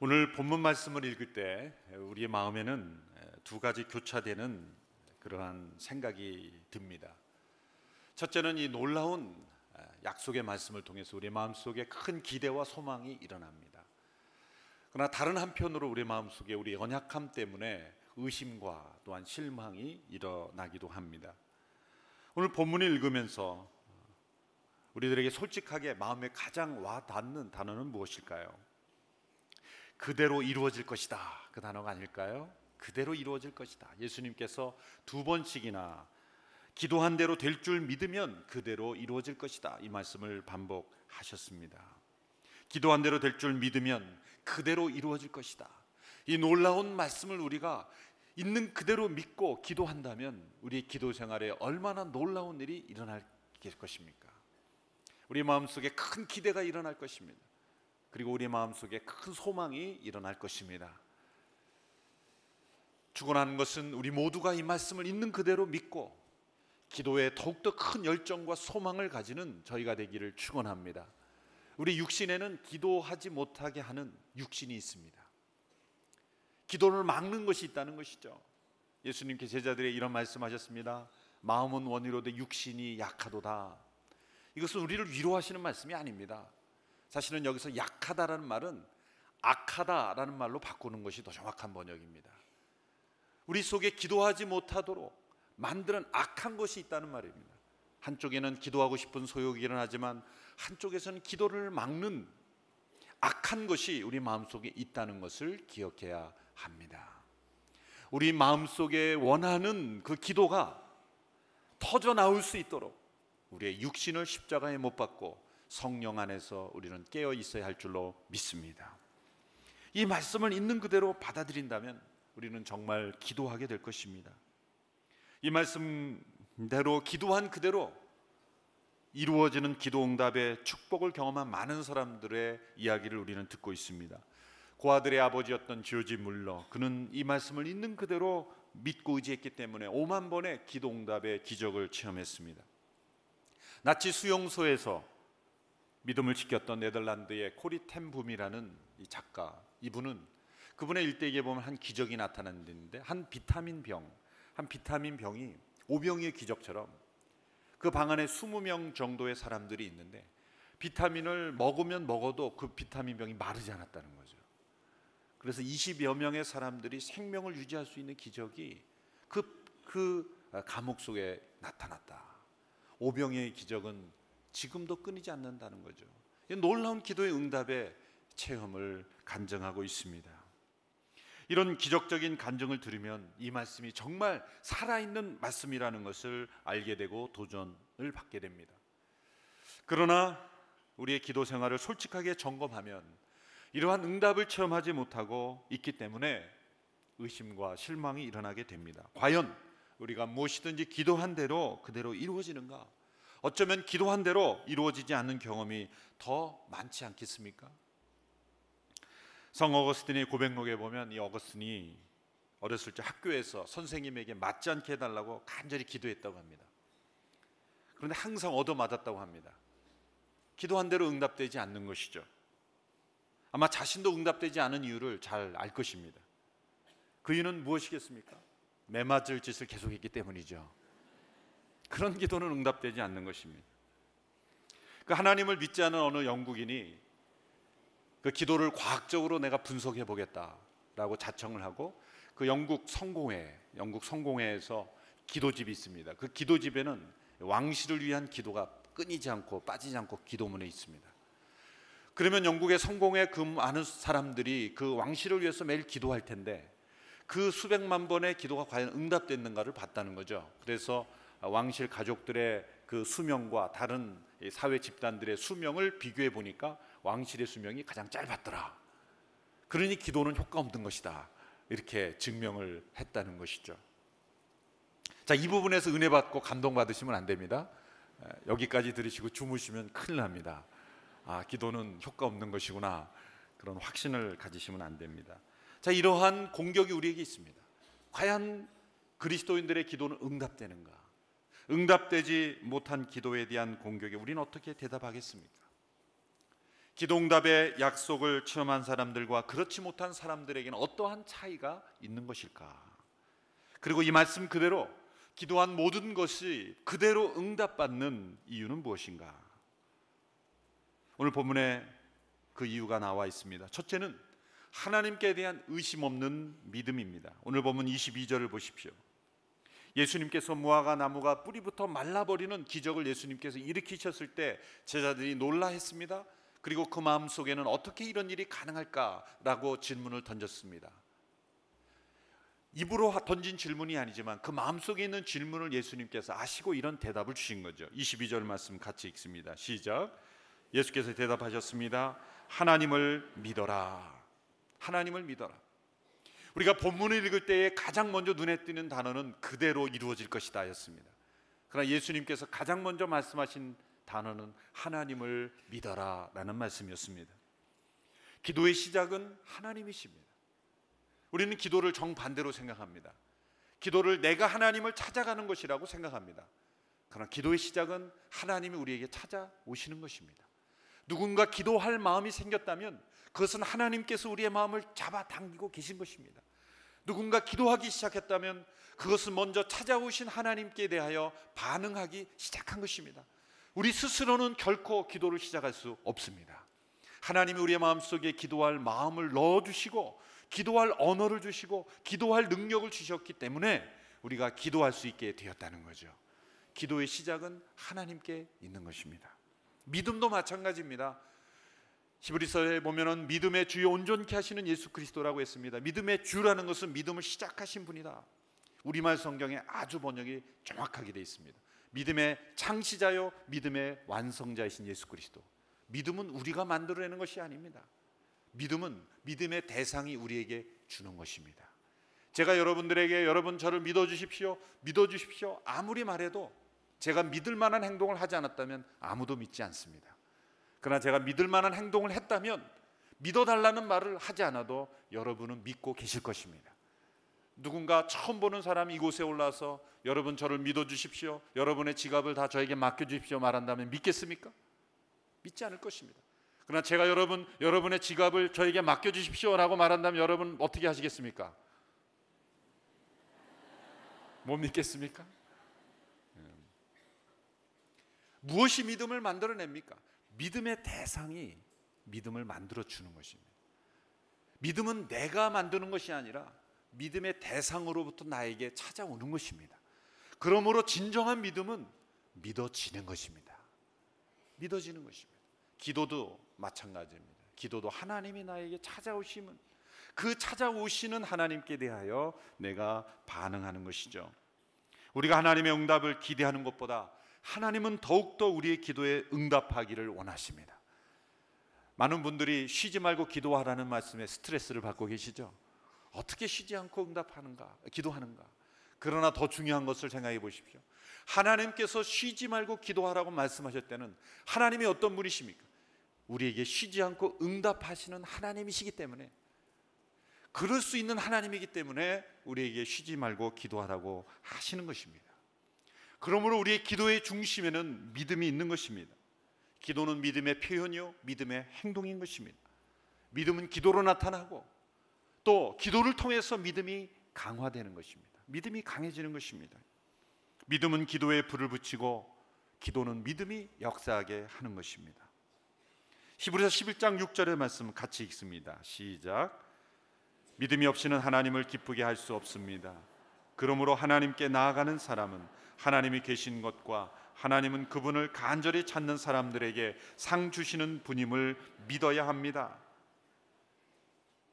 오늘 본문 말씀을 읽을 때 우리의 마음에는 두 가지 교차되는 그러한 생각이 듭니다. 첫째는 이 놀라운 약속의 말씀을 통해서 우리의 마음속에 큰 기대와 소망이 일어납니다. 그러나 다른 한편으로 우리의 마음속에 우리의 연약함 때문에 의심과 또한 실망이 일어나기도 합니다. 오늘 본문을 읽으면서 우리들에게 솔직하게 마음에 가장 와 닿는 단어는 무엇일까요? 그대로 이루어질 것이다, 그 단어가 아닐까요? 그대로 이루어질 것이다. 예수님께서 두 번씩이나 기도한 대로 될 줄 믿으면 그대로 이루어질 것이다, 이 말씀을 반복하셨습니다. 기도한 대로 될 줄 믿으면 그대로 이루어질 것이다. 이 놀라운 말씀을 우리가 있는 그대로 믿고 기도한다면 우리의 기도 생활에 얼마나 놀라운 일이 일어날 것입니까? 우리 마음속에 큰 기대가 일어날 것입니다. 그리고 우리 마음속에 큰 소망이 일어날 것입니다. 축원하는 것은 우리 모두가 이 말씀을 있는 그대로 믿고 기도에 더욱더 큰 열정과 소망을 가지는 저희가 되기를 축원합니다. 우리 육신에는 기도하지 못하게 하는 육신이 있습니다. 기도를 막는 것이 있다는 것이죠. 예수님께 제자들이 이런 말씀하셨습니다. 마음은 원이로되 육신이 약하도다. 이것은 우리를 위로하시는 말씀이 아닙니다. 사실은 여기서 약하다라는 말은 악하다라는 말로 바꾸는 것이 더 정확한 번역입니다. 우리 속에 기도하지 못하도록 만드는 악한 것이 있다는 말입니다. 한쪽에는 기도하고 싶은 소욕이 일어나지만 한쪽에서는 기도를 막는 악한 것이 우리 마음속에 있다는 것을 기억해야 합니다. 우리 마음속에 원하는 그 기도가 터져나올 수 있도록 우리의 육신을 십자가에 못 박고 성령 안에서 우리는 깨어 있어야 할 줄로 믿습니다. 이 말씀을 있는 그대로 받아들인다면 우리는 정말 기도하게 될 것입니다. 이 말씀대로 기도한 그대로 이루어지는 기도 응답의 축복을 경험한 많은 사람들의 이야기를 우리는 듣고 있습니다. 고아들의 아버지였던 조지 물러, 그는 이 말씀을 있는 그대로 믿고 의지했기 때문에 5만 번의 기도 응답의 기적을 체험했습니다. 나치 수용소에서 믿음을 지켰던 네덜란드의 코리 텐 붐이라는 이 작가, 이분은 그분의 일대기에 보면 한 기적이 나타났는데 한 비타민 병이 오병이의 기적처럼 그 방 안에 20명 정도의 사람들이 있는데 비타민을 먹으면 먹어도 그 비타민 병이 마르지 않았다는 거죠. 그래서 20여 명의 사람들이 생명을 유지할 수 있는 기적이 그 감옥 속에 나타났다. 오병이의 기적은 지금도 끊이지 않는다는 거죠. 놀라운 기도의 응답의 체험을 간증하고 있습니다. 이런 기적적인 간증을 들으면 이 말씀이 정말 살아있는 말씀이라는 것을 알게 되고 도전을 받게 됩니다. 그러나 우리의 기도 생활을 솔직하게 점검하면 이러한 응답을 체험하지 못하고 있기 때문에 의심과 실망이 일어나게 됩니다. 과연 우리가 무엇이든지 기도한 대로 그대로 이루어지는가? 어쩌면 기도한 대로 이루어지지 않는 경험이 더 많지 않겠습니까? 성 어거스틴의 고백록에 보면 이 어거스틴이 어렸을 때 학교에서 선생님에게 맞지 않게 해달라고 간절히 기도했다고 합니다. 그런데 항상 얻어맞았다고 합니다. 기도한 대로 응답되지 않는 것이죠. 아마 자신도 응답되지 않은 이유를 잘 알 것입니다. 그 이유는 무엇이겠습니까? 매맞을 짓을 계속했기 때문이죠. 그런 기도는 응답되지 않는 것입니다. 그 하나님을 믿지 않은 어느 영국인이 그 기도를 과학적으로 내가 분석해 보겠다라고 자청을 하고 그 영국 성공회에서 기도집이 있습니다. 그 기도집에는 왕실을 위한 기도가 끊이지 않고 빠지지 않고 기도문에 있습니다. 그러면 영국의 성공회 근무하는 사람들이 그 왕실을 위해서 매일 기도할 텐데 그 수백만 번의 기도가 과연 응답됐는가를 봤다는 거죠. 그래서 왕실 가족들의 그 수명과 다른 사회 집단들의 수명을 비교해 보니까 왕실의 수명이 가장 짧았더라. 그러니 기도는 효과 없는 것이다, 이렇게 증명을 했다는 것이죠. 자, 이 부분에서 은혜 받고 감동 받으시면 안 됩니다. 여기까지 들으시고 주무시면 큰일 납니다. 기도는 효과 없는 것이구나, 그런 확신을 가지시면 안 됩니다. 자, 이러한 공격이 우리에게 있습니다. 과연 그리스도인들의 기도는 응답되는가? 응답되지 못한 기도에 대한 공격에 우리는 어떻게 대답하겠습니까? 기도응답의 약속을 체험한 사람들과 그렇지 못한 사람들에게는 어떠한 차이가 있는 것일까? 그리고 이 말씀 그대로 기도한 모든 것이 그대로 응답받는 이유는 무엇인가? 오늘 본문에 그 이유가 나와 있습니다. 첫째는 하나님께 대한 의심 없는 믿음입니다. 오늘 본문 22절을 보십시오. 예수님께서 무화과 나무가 뿌리부터 말라버리는 기적을 예수님께서 일으키셨을 때 제자들이 놀라했습니다. 그리고 그 마음속에는 어떻게 이런 일이 가능할까라고 질문을 던졌습니다. 입으로 던진 질문이 아니지만 그 마음속에 있는 질문을 예수님께서 아시고 이런 대답을 주신 거죠. 22절 말씀 같이 읽습니다. 시작. 예수께서 대답하셨습니다. 하나님을 믿어라. 하나님을 믿어라. 우리가 본문을 읽을 때에 가장 먼저 눈에 띄는 단어는 그대로 이루어질 것이다 였습니다. 그러나 예수님께서 가장 먼저 말씀하신 단어는 하나님을 믿어라 라는 말씀이었습니다. 기도의 시작은 하나님이십니다. 우리는 기도를 정반대로 생각합니다. 기도를 내가 하나님을 찾아가는 것이라고 생각합니다. 그러나 기도의 시작은 하나님이 우리에게 찾아오시는 것입니다. 누군가 기도할 마음이 생겼다면 그것은 하나님께서 우리의 마음을 잡아당기고 계신 것입니다. 누군가 기도하기 시작했다면 그것은 먼저 찾아오신 하나님께 대하여 반응하기 시작한 것입니다. 우리 스스로는 결코 기도를 시작할 수 없습니다. 하나님이 우리의 마음속에 기도할 마음을 넣어주시고 기도할 언어를 주시고 기도할 능력을 주셨기 때문에 우리가 기도할 수 있게 되었다는 거죠. 기도의 시작은 하나님께 있는 것입니다. 믿음도 마찬가지입니다. 히브리서에 보면은 믿음의 주요 온전케 하시는 예수 그리스도라고 했습니다. 믿음의 주라는 것은 믿음을 시작하신 분이다. 우리말 성경에 아주 번역이 정확하게 되어 있습니다. 믿음의 창시자요 믿음의 완성자이신 예수 그리스도. 믿음은 우리가 만들어내는 것이 아닙니다. 믿음은 믿음의 대상이 우리에게 주는 것입니다. 제가 여러분들에게 여러분 저를 믿어주십시오 아무리 말해도 제가 믿을 만한 행동을 하지 않았다면 아무도 믿지 않습니다. 그러나 제가 믿을 만한 행동을 했다면 믿어달라는 말을 하지 않아도 여러분은 믿고 계실 것입니다. 누군가 처음 보는 사람이 이곳에 올라와서 여러분 저를 믿어주십시오, 여러분의 지갑을 다 저에게 맡겨주십시오 말한다면 믿겠습니까? 믿지 않을 것입니다. 그러나 제가 여러분의 지갑을 저에게 맡겨주십시오 라고 말한다면 여러분 어떻게 하시겠습니까? 못 믿겠습니까? 무엇이 믿음을 만들어냅니까? 믿음의 대상이 믿음을 만들어주는 것입니다. 믿음은 내가 만드는 것이 아니라 믿음의 대상으로부터 나에게 찾아오는 것입니다. 그러므로 진정한 믿음은 믿어지는 것입니다. 믿어지는 것입니다. 기도도 마찬가지입니다. 기도도 하나님이 나에게 찾아오시면 그 찾아오시는 하나님께 대하여 내가 반응하는 것이죠. 우리가 하나님의 응답을 기대하는 것보다 하나님은 더욱더 우리의 기도에 응답하기를 원하십니다. 많은 분들이 쉬지 말고 기도하라는 말씀에 스트레스를 받고 계시죠. 어떻게 쉬지 않고 기도하는가? 그러나 더 중요한 것을 생각해 보십시오. 하나님께서 쉬지 말고 기도하라고 말씀하실 때는 하나님이 어떤 분이십니까? 우리에게 쉬지 않고 응답하시는 하나님이시기 때문에, 그럴 수 있는 하나님이기 때문에 우리에게 쉬지 말고 기도하라고 하시는 것입니다. 그러므로 우리의 기도의 중심에는 믿음이 있는 것입니다. 기도는 믿음의 표현이요 믿음의 행동인 것입니다. 믿음은 기도로 나타나고 또 기도를 통해서 믿음이 강화되는 것입니다. 믿음이 강해지는 것입니다. 믿음은 기도에 불을 붙이고 기도는 믿음이 역사하게 하는 것입니다. 히브리서 11장 6절의 말씀 같이 읽습니다. 시작. 믿음이 없이는 하나님을 기쁘게 할 수 없습니다. 그러므로 하나님께 나아가는 사람은 하나님이 계신 것과 하나님은 그분을 간절히 찾는 사람들에게 상 주시는 분임을 믿어야 합니다.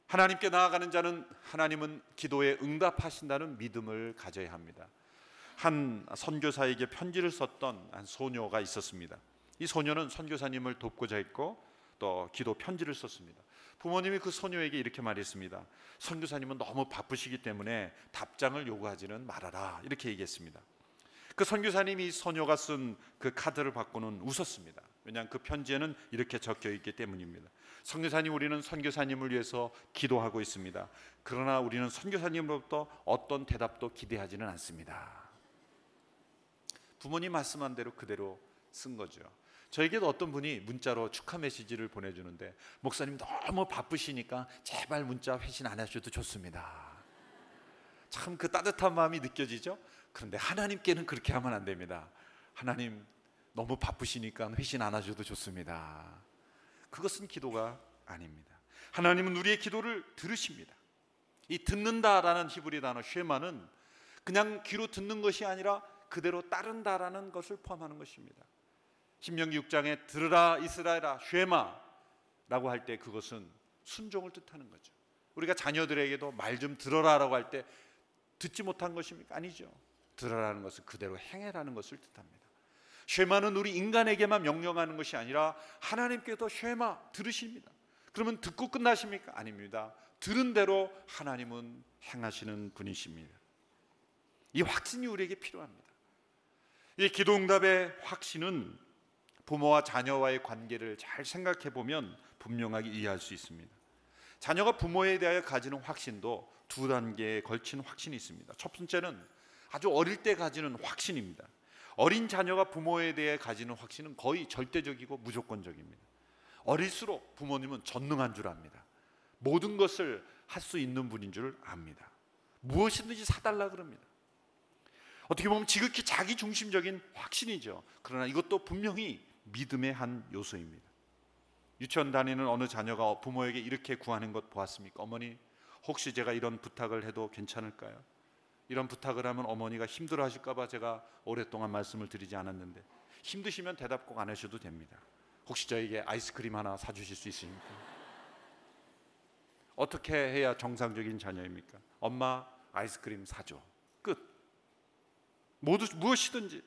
하나님께 나아가는 자는 하나님은 기도에 응답하신다는 믿음을 가져야 합니다. 한 선교사에게 편지를 썼던 한 소녀가 있었습니다. 이 소녀는 선교사님을 돕고자 했고 또 기도 편지를 썼습니다. 부모님이 그 소녀에게 이렇게 말했습니다. 선교사님은 너무 바쁘시기 때문에 답장을 요구하지는 말아라, 이렇게 얘기했습니다. 그 선교사님이 이 소녀가 쓴 그 카드를 받고는 웃었습니다. 왜냐하면 그 편지에는 이렇게 적혀 있기 때문입니다. 선교사님, 우리는 선교사님을 위해서 기도하고 있습니다. 그러나 우리는 선교사님으로부터 어떤 대답도 기대하지는 않습니다. 부모님 말씀한 대로 그대로 쓴 거죠. 저에게도 어떤 분이 문자로 축하 메시지를 보내주는데, 목사님 너무 바쁘시니까 제발 문자 회신 안 하셔도 좋습니다. 참 그 따뜻한 마음이 느껴지죠? 그런데 하나님께는 그렇게 하면 안 됩니다. 하나님 너무 바쁘시니까 회신 안 하셔도 좋습니다. 그것은 기도가 아닙니다. 하나님은 우리의 기도를 들으십니다. 이 듣는다라는 히브리 단어 쉐마는 그냥 귀로 듣는 것이 아니라 그대로 따른다라는 것을 포함하는 것입니다. 신명기 6장에 들으라 이스라엘아 쉐마라고 할 때 그것은 순종을 뜻하는 거죠. 우리가 자녀들에게도 말 좀 들어라라고 할 때 듣지 못한 것입니까? 아니죠. 들으라는 것은 그대로 행해라는 것을 뜻합니다. 쉐마는 우리 인간에게만 명령하는 것이 아니라 하나님께도 쉐마 들으십니다. 그러면 듣고 끝나십니까? 아닙니다. 들은 대로 하나님은 행하시는 분이십니다. 이 확신이 우리에게 필요합니다. 이 기도응답의 확신은 부모와 자녀와의 관계를 잘 생각해 보면 분명하게 이해할 수 있습니다. 자녀가 부모에 대하여 가지는 확신도 두 단계에 걸친 확신이 있습니다. 첫 번째는 아주 어릴 때 가지는 확신입니다. 어린 자녀가 부모에 대해 가지는 확신은 거의 절대적이고 무조건적입니다. 어릴수록 부모님은 전능한 줄 압니다. 모든 것을 할 수 있는 분인 줄 압니다. 무엇이든지 사달라 그럽니다. 어떻게 보면 지극히 자기중심적인 확신이죠. 그러나 이것도 분명히 믿음의 한 요소입니다. 유치원 다니는 어느 자녀가 부모에게 이렇게 구하는 것 보았습니까? 어머니, 혹시 제가 이런 부탁을 해도 괜찮을까요? 이런 부탁을 하면 어머니가 힘들어 하실까 봐 제가 오랫동안 말씀을 드리지 않았는데, 힘드시면 대답 꼭 안 하셔도 됩니다. 혹시 저에게 아이스크림 하나 사주실 수 있습니까? 어떻게 해야 정상적인 자녀입니까? 엄마 아이스크림 사줘. 끝. 무엇이든지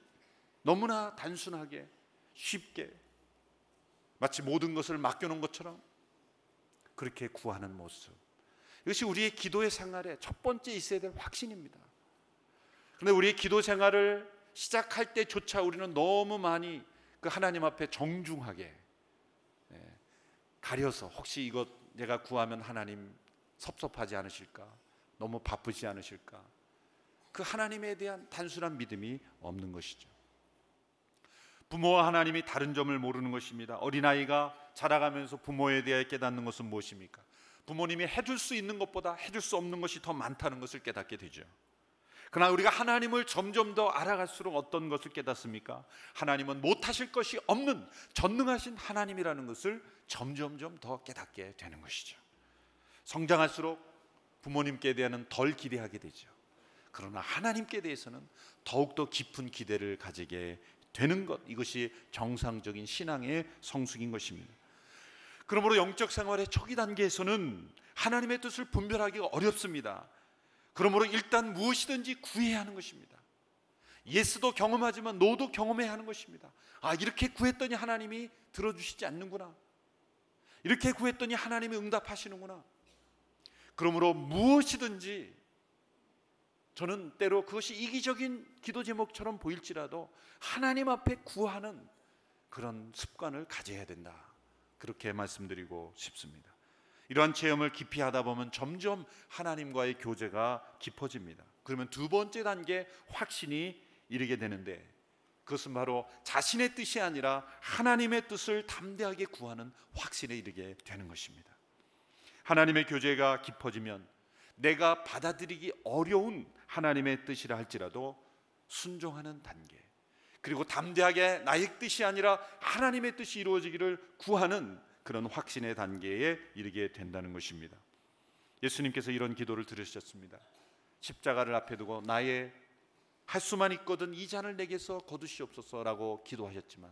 너무나 단순하게 쉽게 마치 모든 것을 맡겨놓은 것처럼 그렇게 구하는 모습, 이것이 우리의 기도의 생활에 첫 번째 있어야 될 확신입니다. 그런데 우리의 기도 생활을 시작할 때조차 우리는 너무 많이 그 하나님 앞에 정중하게 가려서, 혹시 이것 내가 구하면 하나님 섭섭하지 않으실까? 너무 바쁘지 않으실까? 그 하나님에 대한 단순한 믿음이 없는 것이죠. 부모와 하나님이 다른 점을 모르는 것입니다. 어린아이가 자라가면서 부모에 대해 깨닫는 것은 무엇입니까? 부모님이 해줄 수 있는 것보다 해줄 수 없는 것이 더 많다는 것을 깨닫게 되죠. 그러나 우리가 하나님을 점점 더 알아갈수록 어떤 것을 깨닫습니까? 하나님은 못하실 것이 없는 전능하신 하나님이라는 것을 점점점 더 깨닫게 되는 것이죠. 성장할수록 부모님께 대해서는 덜 기대하게 되죠. 그러나 하나님께 대해서는 더욱더 깊은 기대를 가지게 되는 것, 이것이 정상적인 신앙의 성숙인 것입니다. 그러므로 영적 생활의 초기 단계에서는 하나님의 뜻을 분별하기가 어렵습니다. 그러므로 일단 무엇이든지 구해야 하는 것입니다. 예스도 경험하지만 노도 경험해야 하는 것입니다. 아, 이렇게 구했더니 하나님이 들어주시지 않는구나. 이렇게 구했더니 하나님이 응답하시는구나. 그러므로 무엇이든지, 저는 때로 그것이 이기적인 기도 제목처럼 보일지라도 하나님 앞에 구하는 그런 습관을 가져야 된다, 그렇게 말씀드리고 싶습니다. 이러한 체험을 깊이 하다 보면 점점 하나님과의 교제가 깊어집니다. 그러면 두 번째 단계 확신이 이르게 되는데, 그것은 바로 자신의 뜻이 아니라 하나님의 뜻을 담대하게 구하는 확신에 이르게 되는 것입니다. 하나님의 교제가 깊어지면 내가 받아들이기 어려운 하나님의 뜻이라 할지라도 순종하는 단계, 그리고 담대하게 나의 뜻이 아니라 하나님의 뜻이 이루어지기를 구하는 그런 확신의 단계에 이르게 된다는 것입니다. 예수님께서 이런 기도를 들으셨습니다. 십자가를 앞에 두고 나의 할 수만 있거든 이 잔을 내게서 거두시옵소서라고 기도하셨지만,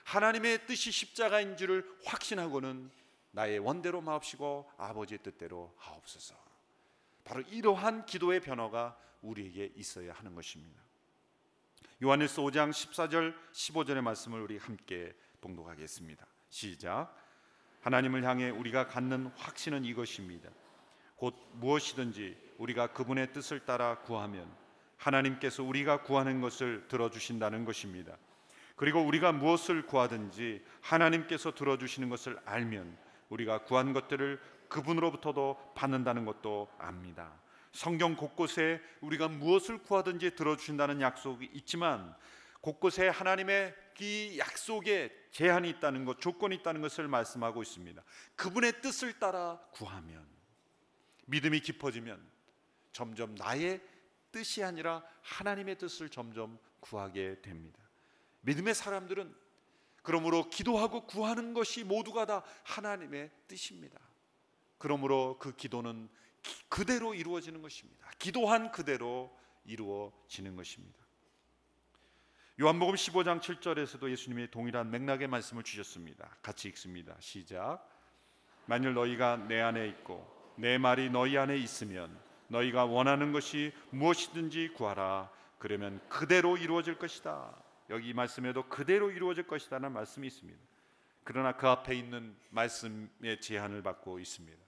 하나님의 뜻이 십자가인 줄을 확신하고는 나의 원대로 마옵시고 아버지의 뜻대로 하옵소서. 바로 이러한 기도의 변화가 우리에게 있어야 하는 것입니다. 요한일서 5장 14절 15절의 말씀을 우리 함께 봉독하겠습니다. 시작. 하나님을 향해 우리가 갖는 확신은 이것입니다. 곧 무엇이든지 우리가 그분의 뜻을 따라 구하면 하나님께서 우리가 구하는 것을 들어주신다는 것입니다. 그리고 우리가 무엇을 구하든지 하나님께서 들어주시는 것을 알면 우리가 구한 것들을 그분으로부터도 받는다는 것도 압니다. 성경 곳곳에 우리가 무엇을 구하든지 들어주신다는 약속이 있지만, 곳곳에 하나님의 이 약속에 제한이 있다는 것, 조건이 있다는 것을 말씀하고 있습니다. 그분의 뜻을 따라 구하면, 믿음이 깊어지면 점점 나의 뜻이 아니라 하나님의 뜻을 점점 구하게 됩니다. 믿음의 사람들은 그러므로 기도하고 구하는 것이 모두가 다 하나님의 뜻입니다. 그러므로 그 기도는 그대로 이루어지는 것입니다. 기도한 그대로 이루어지는 것입니다. 요한복음 15장 7절에서도 예수님이 동일한 맥락의 말씀을 주셨습니다. 같이 읽습니다. 시작. 만일 너희가 내 안에 있고 내 말이 너희 안에 있으면 너희가 원하는 것이 무엇이든지 구하라. 그러면 그대로 이루어질 것이다. 여기 이 말씀에도 그대로 이루어질 것이다라는 말씀이 있습니다. 그러나 그 앞에 있는 말씀의 제한을 받고 있습니다.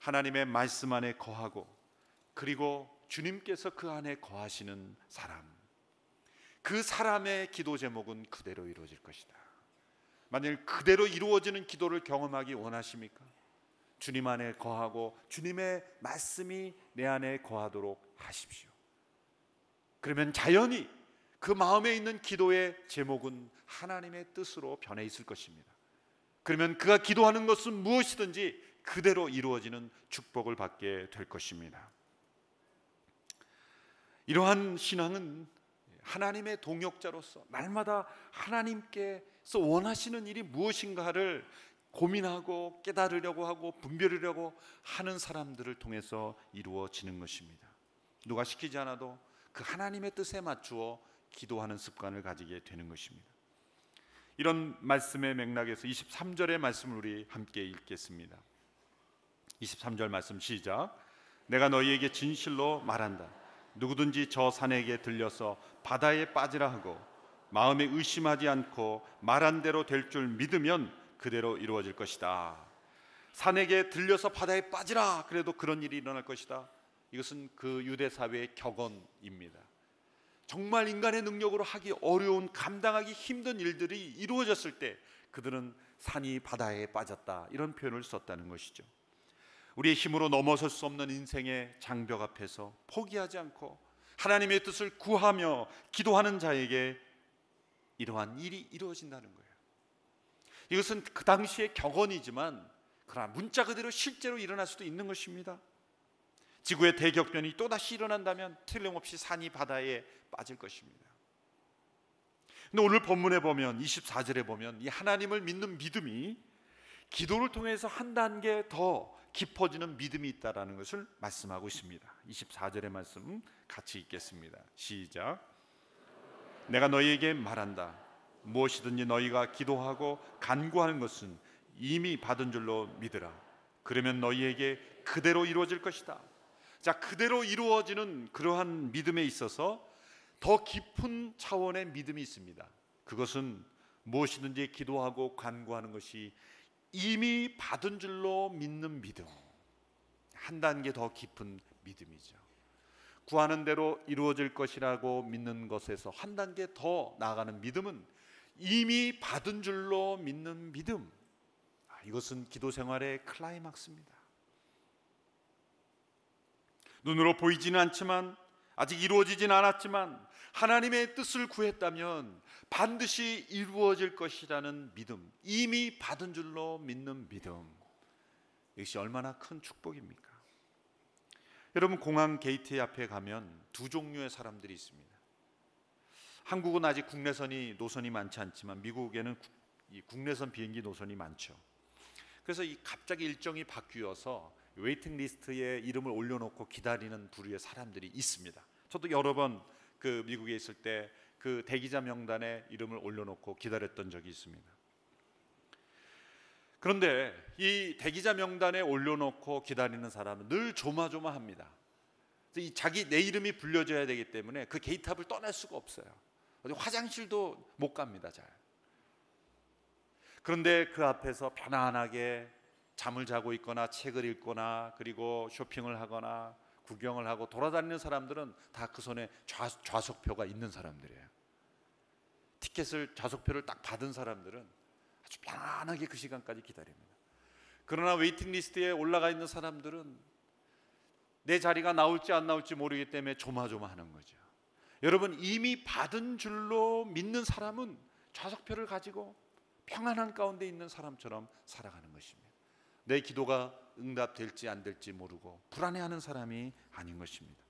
하나님의 말씀 안에 거하고 그리고 주님께서 그 안에 거하시는 사람, 그 사람의 기도 제목은 그대로 이루어질 것이다. 만일 그대로 이루어지는 기도를 경험하기 원하십니까? 주님 안에 거하고 주님의 말씀이 내 안에 거하도록 하십시오. 그러면 자연히 그 마음에 있는 기도의 제목은 하나님의 뜻으로 변해 있을 것입니다. 그러면 그가 기도하는 것은 무엇이든지 그대로 이루어지는 축복을 받게 될 것입니다. 이러한 신앙은 하나님의 동역자로서 날마다 하나님께서 원하시는 일이 무엇인가를 고민하고 깨달으려고 하고 분별하려고 하는 사람들을 통해서 이루어지는 것입니다. 누가 시키지 않아도 그 하나님의 뜻에 맞추어 기도하는 습관을 가지게 되는 것입니다. 이런 말씀의 맥락에서 23절의 말씀을 우리 함께 읽겠습니다. 23절 말씀 시작. 내가 너희에게 진실로 말한다. 누구든지 저 산에게 들려서 바다에 빠지라 하고 마음에 의심하지 않고 말한 대로 될 줄 믿으면 그대로 이루어질 것이다. 산에게 들려서 바다에 빠지라 그래도 그런 일이 일어날 것이다. 이것은 그 유대 사회의 격언입니다. 정말 인간의 능력으로 하기 어려운, 감당하기 힘든 일들이 이루어졌을 때 그들은 산이 바다에 빠졌다, 이런 표현을 썼다는 것이죠. 우리의 힘으로 넘어설 수 없는 인생의 장벽 앞에서 포기하지 않고 하나님의 뜻을 구하며 기도하는 자에게 이러한 일이 이루어진다는 거예요. 이것은 그 당시의 격언이지만 그러나 문자 그대로 실제로 일어날 수도 있는 것입니다. 지구의 대격변이 또다시 일어난다면 틀림없이 산이 바다에 빠질 것입니다. 근데 오늘 본문에 보면 24절에 보면 이 하나님을 믿는 믿음이 기도를 통해서 한 단계 더 깊어지는 믿음이 있다라는 것을 말씀하고 있습니다. 24절의 말씀 같이 읽겠습니다. 시작. 내가 너희에게 말한다. 무엇이든지 너희가 기도하고 간구하는 것은 이미 받은 줄로 믿으라. 그러면 너희에게 그대로 이루어질 것이다. 자, 그대로 이루어지는 그러한 믿음에 있어서 더 깊은 차원의 믿음이 있습니다. 그것은 무엇이든지 기도하고 간구하는 것이 이미 받은 줄로 믿는 믿음, 한 단계 더 깊은 믿음이죠. 구하는 대로 이루어질 것이라고 믿는 것에서 한 단계 더 나아가는 믿음은 이미 받은 줄로 믿는 믿음. 이것은 기도 생활의 클라이막스입니다. 눈으로 보이지는 않지만, 아직 이루어지진 않았지만 하나님의 뜻을 구했다면 반드시 이루어질 것이라는 믿음, 이미 받은 줄로 믿는 믿음, 이것이 얼마나 큰 축복입니까? 여러분, 공항 게이트 앞에 가면 두 종류의 사람들이 있습니다. 한국은 아직 국내선이 노선이 많지 않지만 미국에는 이 국내선 비행기 노선이 많죠. 그래서 이 갑자기 일정이 바뀌어서 웨이팅 리스트에 이름을 올려놓고 기다리는 부류의 사람들이 있습니다. 저도 여러 번 그 미국에 있을 때 그 대기자 명단에 이름을 올려놓고 기다렸던 적이 있습니다. 그런데 이 대기자 명단에 올려놓고 기다리는 사람은 늘 조마조마합니다. 자기 내 이름이 불려져야 되기 때문에 그 게이트 앞을 떠날 수가 없어요. 어디 화장실도 못 갑니다, 잘. 그런데 그 앞에서 편안하게 잠을 자고 있거나 책을 읽거나 그리고 쇼핑을 하거나 구경을 하고 돌아다니는 사람들은 다 그 손에 좌석표가 있는 사람들이에요. 티켓을, 좌석표를 딱 받은 사람들은 아주 편안하게 그 시간까지 기다립니다. 그러나 웨이팅 리스트에 올라가 있는 사람들은 내 자리가 나올지 안 나올지 모르기 때문에 조마조마하는 거죠. 여러분, 이미 받은 줄로 믿는 사람은 좌석표를 가지고 평안한 가운데 있는 사람처럼 살아가는 것입니다. 내 기도가 응답될지 안 될지 모르고 불안해하는 사람이 아닌 것입니다.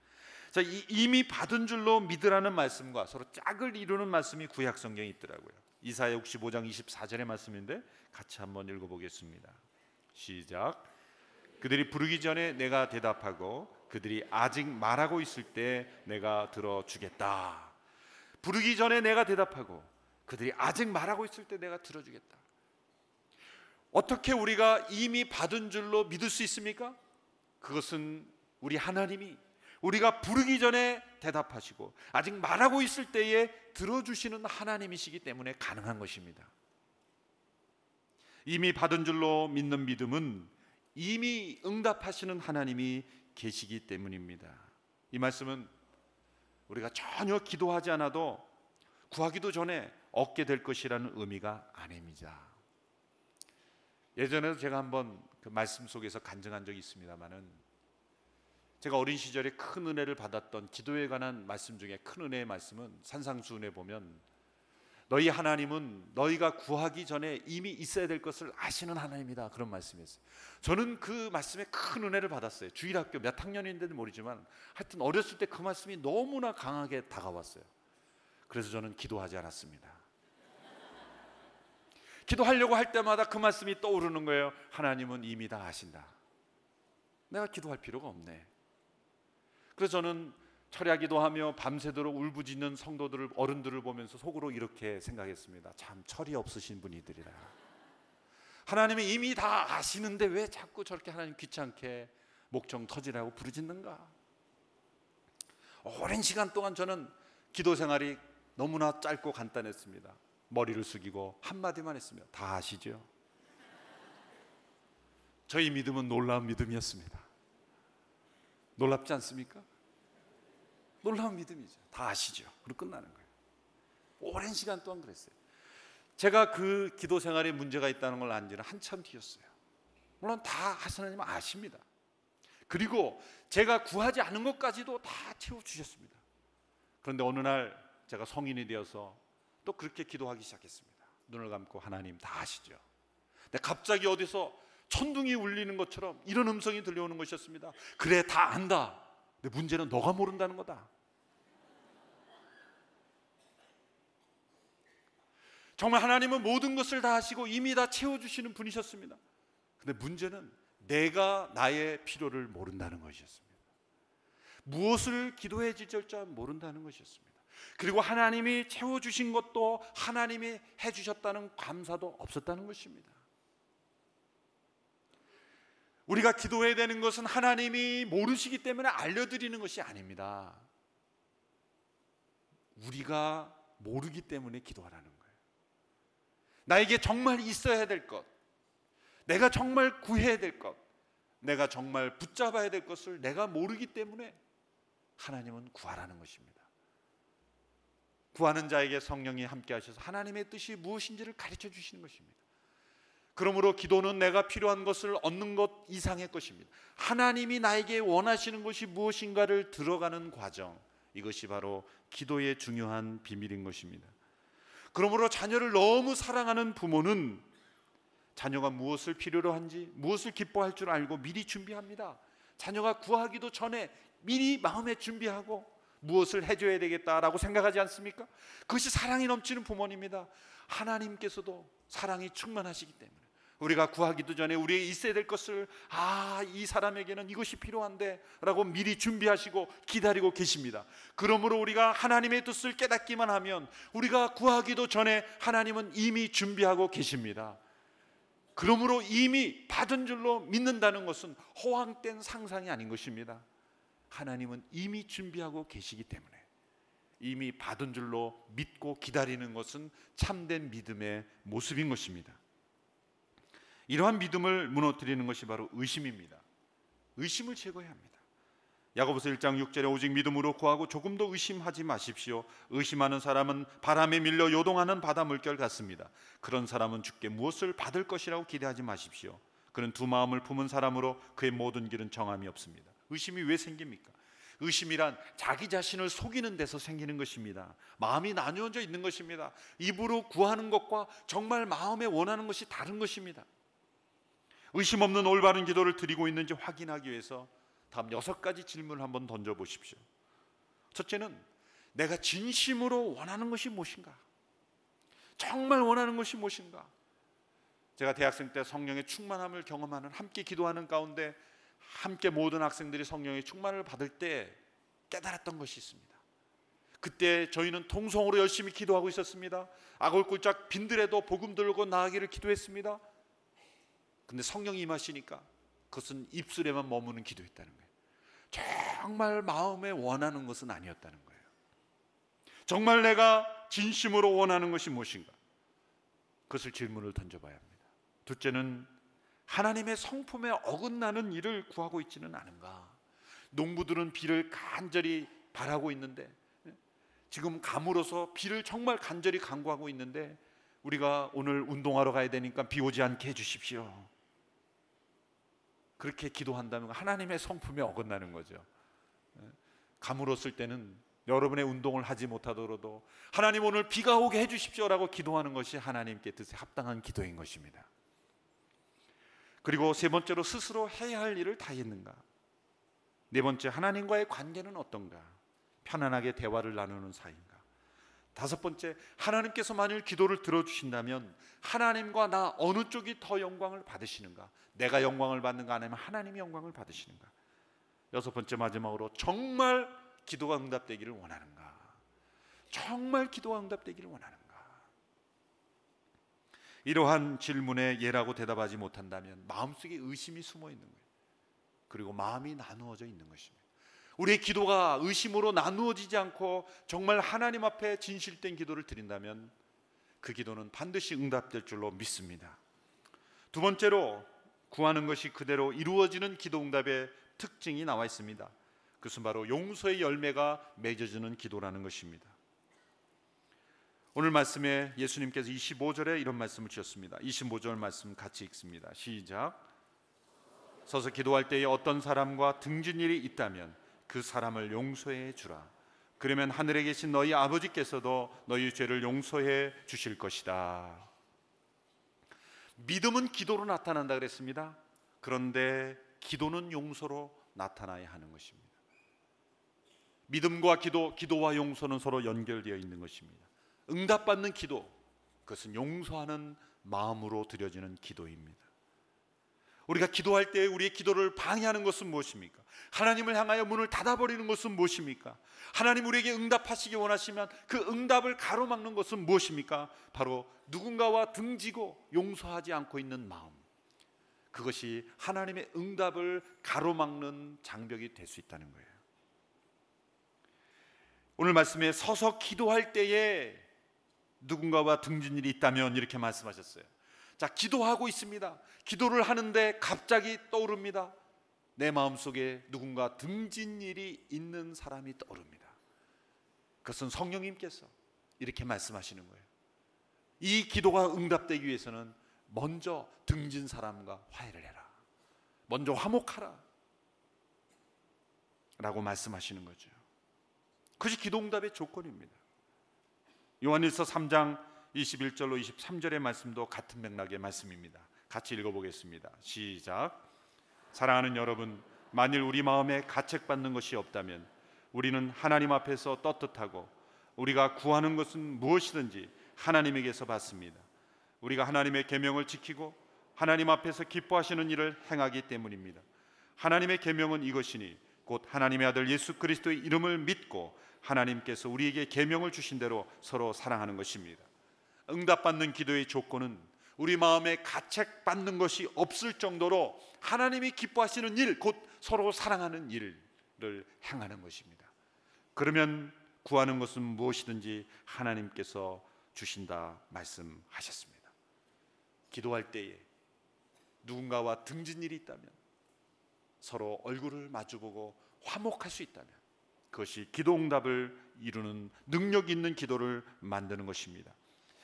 자, 이미 받은 줄로 믿으라는 말씀과 서로 짝을 이루는 말씀이 구약 성경에 있더라고요. 이사야 65장 24절의 말씀인데 같이 한번 읽어보겠습니다. 시작. 그들이 부르기 전에 내가 대답하고 그들이 아직 말하고 있을 때 내가 들어주겠다. 부르기 전에 내가 대답하고 그들이 아직 말하고 있을 때 내가 들어주겠다. 어떻게 우리가 이미 받은 줄로 믿을 수 있습니까? 그것은 우리 하나님이 우리가 부르기 전에 대답하시고 아직 말하고 있을 때에 들어주시는 하나님이시기 때문에 가능한 것입니다. 이미 받은 줄로 믿는 믿음은 이미 응답하시는 하나님이 계시기 때문입니다. 이 말씀은 우리가 전혀 기도하지 않아도 구하기도 전에 얻게 될 것이라는 의미가 아닙니다. 예전에도 제가 한번 그 말씀 속에서 간증한 적이 있습니다만은, 제가 어린 시절에 큰 은혜를 받았던 기도에 관한 말씀 중에 큰 은혜의 말씀은 산상수훈에 보면 너희 하나님은 너희가 구하기 전에 이미 있어야 될 것을 아시는 하나님이다, 그런 말씀이었어요. 저는 그 말씀에 큰 은혜를 받았어요. 주일학교 몇 학년인지는 모르지만 하여튼 어렸을 때 그 말씀이 너무나 강하게 다가왔어요. 그래서 저는 기도하지 않았습니다. 기도하려고 할 때마다 그 말씀이 떠오르는 거예요. 하나님은 이미 다 아신다. 내가 기도할 필요가 없네. 그래서 저는 철야기도 하며 밤새도록 울부짖는 성도들을, 어른들을 보면서 속으로 이렇게 생각했습니다. 참 철이 없으신 분이들이라. 하나님이 이미 다 아시는데 왜 자꾸 저렇게 하나님 귀찮게 목청 터지라고 부르짖는가. 오랜 시간 동안 저는 기도 생활이 너무나 짧고 간단했습니다. 머리를 숙이고 한마디만 했으며 다 아시죠? 저희 믿음은 놀라운 믿음이었습니다. 놀랍지 않습니까? 놀라운 믿음이죠. 다 아시죠? 그리고 끝나는 거예요. 오랜 시간 동안 그랬어요. 제가 그 기도 생활에 문제가 있다는 걸 안 지는 한참 뒤였어요. 물론 다 하나님 아십니다. 그리고 제가 구하지 않은 것까지도 다 채워주셨습니다. 그런데 어느 날 제가 성인이 되어서 또 그렇게 기도하기 시작했습니다. 눈을 감고 하나님 다 아시죠? 근데 갑자기 어디서 천둥이 울리는 것처럼 이런 음성이 들려오는 것이었습니다. 그래, 다 안다. 근데 문제는 너가 모른다는 거다. 정말 하나님은 모든 것을 다 하시고 이미 다 채워주시는 분이셨습니다. 근데 문제는 내가 나의 필요를 모른다는 것이었습니다. 무엇을 기도해 주실 줄 모른다는 것이었습니다. 그리고 하나님이 채워주신 것도 하나님이 해주셨다는 감사도 없었다는 것입니다. 우리가 기도해야 되는 것은 하나님이 모르시기 때문에 알려드리는 것이 아닙니다. 우리가 모르기 때문에 기도하라는 거예요. 나에게 정말 있어야 될 것, 내가 정말 구해야 될 것, 내가 정말 붙잡아야 될 것을 내가 모르기 때문에 하나님은 구하라는 것입니다. 구하는 자에게 성령이 함께 하셔서 하나님의 뜻이 무엇인지를 가르쳐 주시는 것입니다. 그러므로 기도는 내가 필요한 것을 얻는 것 이상의 것입니다. 하나님이 나에게 원하시는 것이 무엇인가를 들어가는 과정, 이것이 바로 기도의 중요한 비밀인 것입니다. 그러므로 자녀를 너무 사랑하는 부모는 자녀가 무엇을 필요로 한지, 무엇을 기뻐할 줄 알고 미리 준비합니다. 자녀가 구하기도 전에 미리 마음에 준비하고 무엇을 해줘야 되겠다라고 생각하지 않습니까? 그것이 사랑이 넘치는 부모님입니다. 하나님께서도 사랑이 충만하시기 때문에 우리가 구하기도 전에 우리에게 있어야 될 것을, 이 사람에게는 이것이 필요한데 라고 미리 준비하시고 기다리고 계십니다. 그러므로 우리가 하나님의 뜻을 깨닫기만 하면 우리가 구하기도 전에 하나님은 이미 준비하고 계십니다. 그러므로 이미 받은 줄로 믿는다는 것은 허황된 상상이 아닌 것입니다. 하나님은 이미 준비하고 계시기 때문에 이미 받은 줄로 믿고 기다리는 것은 참된 믿음의 모습인 것입니다. 이러한 믿음을 무너뜨리는 것이 바로 의심입니다. 의심을 제거해야 합니다. 야고보서 1장 6절에 오직 믿음으로 구하고 조금도 의심하지 마십시오. 의심하는 사람은 바람에 밀려 요동하는 바다 물결 같습니다. 그런 사람은 주께 무엇을 받을 것이라고 기대하지 마십시오. 그는 두 마음을 품은 사람으로 그의 모든 길은 정함이 없습니다. 의심이 왜 생깁니까? 의심이란 자기 자신을 속이는 데서 생기는 것입니다. 마음이 나누어져 있는 것입니다. 입으로 구하는 것과 정말 마음에 원하는 것이 다른 것입니다. 의심 없는 올바른 기도를 드리고 있는지 확인하기 위해서 다음 6가지 질문을 한번 던져보십시오. 첫째는 내가 진심으로 원하는 것이 무엇인가? 정말 원하는 것이 무엇인가? 제가 대학생 때 성령의 충만함을 경험하는, 함께 기도하는 가운데 함께 모든 학생들이 성령의 충만을 받을 때 깨달았던 것이 있습니다. 그때 저희는 통성으로 열심히 기도하고 있었습니다. 아골골짝 빈들에도 복음 들고 나아가기를 기도했습니다. 근데 성령이 임하시니까 그것은 입술에만 머무는 기도였다는 거예요. 정말 마음에 원하는 것은 아니었다는 거예요. 정말 내가 진심으로 원하는 것이 무엇인가? 그것을 질문을 던져봐야 합니다. 둘째는 하나님의 성품에 어긋나는 일을 구하고 있지는 않은가? 농부들은 비를 간절히 바라고 있는데, 지금 감으로서 비를 정말 간절히 간구하고 있는데, 우리가 오늘 운동하러 가야 되니까 비 오지 않게 해주십시오, 그렇게 기도한다는 건 하나님의 성품에 어긋나는 거죠. 감으로쓸 때는 여러분의 운동을 하지 못하더라도 하나님 오늘 비가 오게 해주십시오라고 기도하는 것이 하나님께 뜻에 합당한 기도인 것입니다. 그리고 세 번째로 스스로 해야 할 일을 다 했는가? 네 번째, 하나님과의 관계는 어떤가? 편안하게 대화를 나누는 사이인가? 다섯 번째, 하나님께서 만일 기도를 들어주신다면 하나님과 나 어느 쪽이 더 영광을 받으시는가? 내가 영광을 받는가 아니면 하나님이 영광을 받으시는가? 여섯 번째, 마지막으로 정말 기도가 응답되기를 원하는가? 정말 기도가 응답되기를 원하는가? 이러한 질문에 예라고 대답하지 못한다면 마음속에 의심이 숨어 있는 거예요. 그리고 마음이 나누어져 있는 것입니다. 우리의 기도가 의심으로 나누어지지 않고 정말 하나님 앞에 진실된 기도를 드린다면 그 기도는 반드시 응답될 줄로 믿습니다. 두 번째로, 구하는 것이 그대로 이루어지는 기도 응답의 특징이 나와 있습니다. 그것은 바로 용서의 열매가 맺어지는 기도라는 것입니다. 오늘 말씀에 예수님께서 25절에 이런 말씀을 주셨습니다. 25절 말씀 같이 읽습니다. 시작. 서서 기도할 때에 어떤 사람과 등진 일이 있다면 그 사람을 용서해 주라. 그러면 하늘에 계신 너희 아버지께서도 너희 죄를 용서해 주실 것이다. 믿음은 기도로 나타난다 그랬습니다. 그런데 기도는 용서로 나타나야 하는 것입니다. 믿음과 기도와 용서는 서로 연결되어 있는 것입니다. 응답받는 기도, 그것은 용서하는 마음으로 드려지는 기도입니다. 우리가 기도할 때 우리의 기도를 방해하는 것은 무엇입니까? 하나님을 향하여 문을 닫아버리는 것은 무엇입니까? 하나님 우리에게 응답하시기 원하시면 그 응답을 가로막는 것은 무엇입니까? 바로 누군가와 등지고 용서하지 않고 있는 마음, 그것이 하나님의 응답을 가로막는 장벽이 될 수 있다는 거예요. 오늘 말씀에 서서 기도할 때에 누군가와 등진 일이 있다면 이렇게 말씀하셨어요. 자, 기도하고 있습니다. 기도를 하는데 갑자기 떠오릅니다. 내 마음속에 누군가 등진 일이 있는 사람이 떠오릅니다. 그것은 성령님께서 이렇게 말씀하시는 거예요. 이 기도가 응답되기 위해서는 먼저 등진 사람과 화해를 해라, 먼저 화목하라 라고 말씀하시는 거죠. 그것이 기도 응답의 조건입니다. 요한일서 3장 21절로 23절의 말씀도 같은 맥락의 말씀입니다. 같이 읽어보겠습니다. 시작. 사랑하는 여러분, 만일 우리 마음에 가책받는 것이 없다면 우리는 하나님 앞에서 떳떳하고 우리가 구하는 것은 무엇이든지 하나님에게서 받습니다. 우리가 하나님의 계명을 지키고 하나님 앞에서 기뻐하시는 일을 행하기 때문입니다. 하나님의 계명은 이것이니 곧 하나님의 아들 예수 그리스도의 이름을 믿고 하나님께서 우리에게 계명을 주신 대로 서로 사랑하는 것입니다. 응답받는 기도의 조건은 우리 마음에 가책받는 것이 없을 정도로 하나님이 기뻐하시는 일, 곧 서로 사랑하는 일을 행하는 것입니다. 그러면 구하는 것은 무엇이든지 하나님께서 주신다 말씀하셨습니다. 기도할 때에 누군가와 등진 일이 있다면 서로 얼굴을 마주보고 화목할 수 있다면 그것이 기도 응답을 이루는 능력 있는 기도를 만드는 것입니다.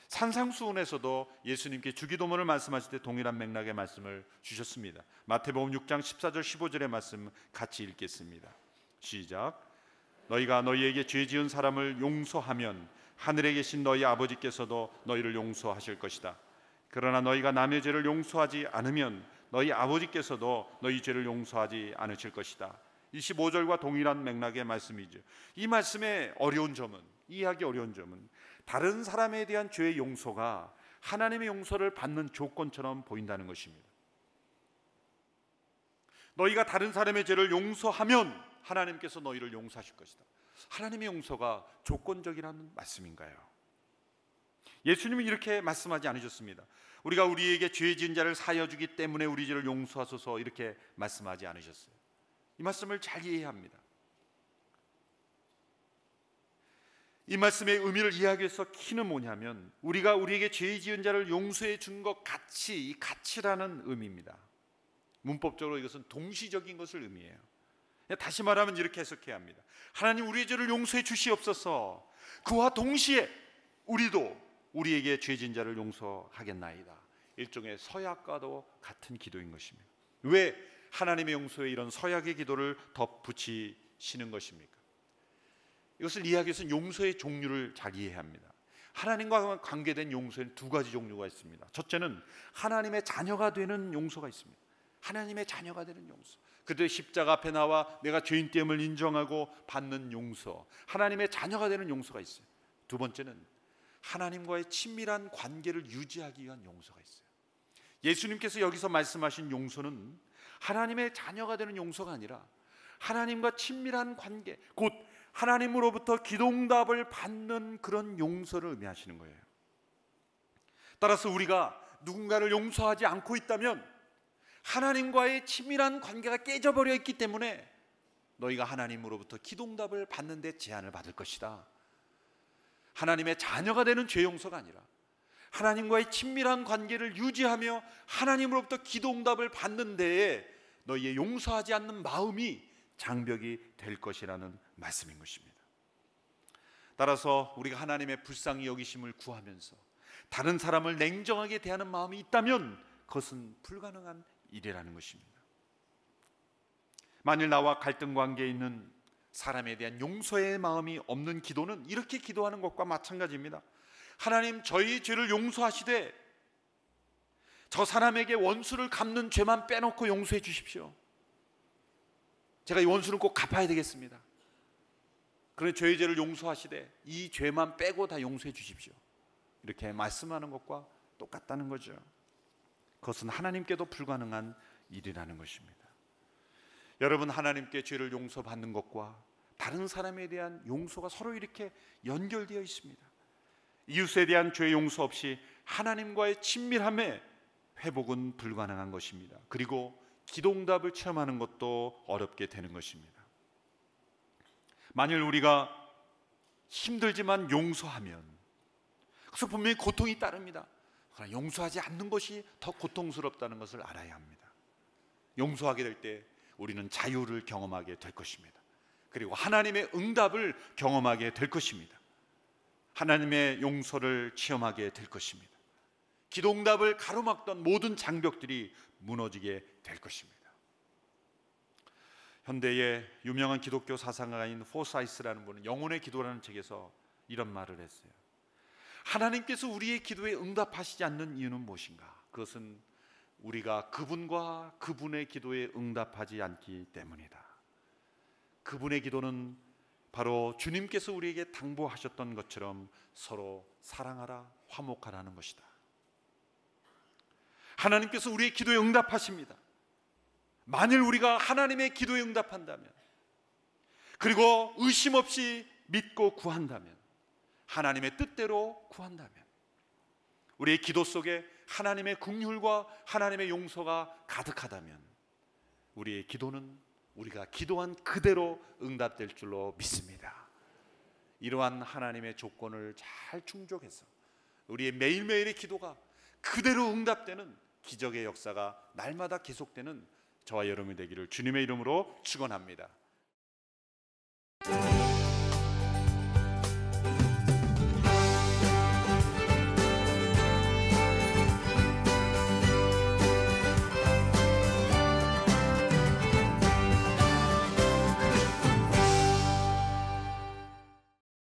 산상수훈에서도 예수님께 주기도문을 말씀하실 때 동일한 맥락의 말씀을 주셨습니다. 마태복음 6장 14절 15절의 말씀 같이 읽겠습니다. 시작. 너희가 너희에게 죄 지은 사람을 용서하면 하늘에 계신 너희 아버지께서도 너희를 용서하실 것이다. 그러나 너희가 남의 죄를 용서하지 않으면 너희 아버지께서도 너희 죄를 용서하지 않으실 것이다. 25절과 동일한 맥락의 말씀이죠. 이 말씀의 어려운 점은, 이해하기 어려운 점은 다른 사람에 대한 죄의 용서가 하나님의 용서를 받는 조건처럼 보인다는 것입니다. 너희가 다른 사람의 죄를 용서하면 하나님께서 너희를 용서하실 것이다. 하나님의 용서가 조건적이라는 말씀인가요? 예수님은 이렇게 말씀하지 않으셨습니다. 우리가 우리에게 죄 지은 자를 사하여 주기 때문에 우리 죄를 용서하소서 이렇게 말씀하지 않으셨어요. 이 말씀을 잘 이해해야 합니다. 이 말씀의 의미를 이해하기 위해서 키는 뭐냐면 우리가 우리에게 죄 지은 자를 용서해 준 것 같이, 이 가치라는 의미입니다. 문법적으로 이것은 동시적인 것을 의미해요. 다시 말하면 이렇게 해석해야 합니다. 하나님 우리의 죄를 용서해 주시옵소서. 그와 동시에 우리도 우리에게 죄 지은 자를 용서하겠나이다. 일종의 서약과도 같은 기도인 것입니다. 왜 하나님의 용서에 이런 서약의 기도를 덧붙이시는 것입니까? 이것을 이해하기 위해서는 용서의 종류를 잘 이해해야 합니다. 하나님과 관계된 용서에는 두 가지 종류가 있습니다. 첫째는 하나님의 자녀가 되는 용서가 있습니다. 하나님의 자녀가 되는 용서, 그들의 십자가 앞에 나와 내가 죄인됨을 인정하고 받는 용서, 하나님의 자녀가 되는 용서가 있어요. 두 번째는 하나님과의 친밀한 관계를 유지하기 위한 용서가 있어요. 예수님께서 여기서 말씀하신 용서는 하나님의 자녀가 되는 용서가 아니라 하나님과 친밀한 관계, 곧 하나님으로부터 기도응답을 받는 그런 용서를 의미하시는 거예요. 따라서 우리가 누군가를 용서하지 않고 있다면 하나님과의 친밀한 관계가 깨져버려 있기 때문에 너희가 하나님으로부터 기도응답을 받는 데 제한을 받을 것이다. 하나님의 자녀가 되는 죄 용서가 아니라 하나님과의 친밀한 관계를 유지하며 하나님으로부터 기도응답을 받는 데에 너희의 용서하지 않는 마음이 장벽이 될 것이라는 말씀인 것입니다. 따라서 우리가 하나님의 불쌍히 여기심을 구하면서 다른 사람을 냉정하게 대하는 마음이 있다면 그것은 불가능한 일이라는 것입니다. 만일 나와 갈등 관계에 있는 사람에 대한 용서의 마음이 없는 기도는 이렇게 기도하는 것과 마찬가지입니다. 하나님, 저희 죄를 용서하시되 저 사람에게 원수를 갚는 죄만 빼놓고 용서해 주십시오. 제가 이 원수는 꼭 갚아야 되겠습니다. 그런 저희 죄를 용서하시되 이 죄만 빼고 다 용서해 주십시오. 이렇게 말씀하는 것과 똑같다는 거죠. 그것은 하나님께도 불가능한 일이라는 것입니다. 여러분, 하나님께 죄를 용서받는 것과 다른 사람에 대한 용서가 서로 이렇게 연결되어 있습니다. 이웃에 대한 죄 용서 없이 하나님과의 친밀함에 회복은 불가능한 것입니다. 그리고 기도응답을 체험하는 것도 어렵게 되는 것입니다. 만일 우리가 힘들지만 용서하면 그래서 분명히 고통이 따릅니다. 그러나 용서하지 않는 것이 더 고통스럽다는 것을 알아야 합니다. 용서하게 될 때 우리는 자유를 경험하게 될 것입니다. 그리고 하나님의 응답을 경험하게 될 것입니다. 하나님의 용서를 체험하게 될 것입니다. 기도응답을 가로막던 모든 장벽들이 무너지게 될 것입니다. 현대의 유명한 기독교 사상가인 포사이스라는 분은 영혼의 기도라는 책에서 이런 말을 했어요. 하나님께서 우리의 기도에 응답하시지 않는 이유는 무엇인가? 그것은 우리가 그분과 그분의 기도에 응답하지 않기 때문이다. 그분의 기도는 바로 주님께서 우리에게 당부하셨던 것처럼 서로 사랑하라, 화목하라는 것이다. 하나님께서 우리의 기도에 응답하십니다. 만일 우리가 하나님의 기도에 응답한다면, 그리고 의심 없이 믿고 구한다면, 하나님의 뜻대로 구한다면, 우리의 기도 속에 하나님의 긍휼과 하나님의 용서가 가득하다면 우리의 기도는 우리가 기도한 그대로 응답될 줄로 믿습니다. 이러한 하나님의 조건을 잘 충족해서 우리의 매일매일의 기도가 그대로 응답되는 기적의 역사가 날마다 계속되는 저와 여러분이 되기를 주님의 이름으로 축원합니다.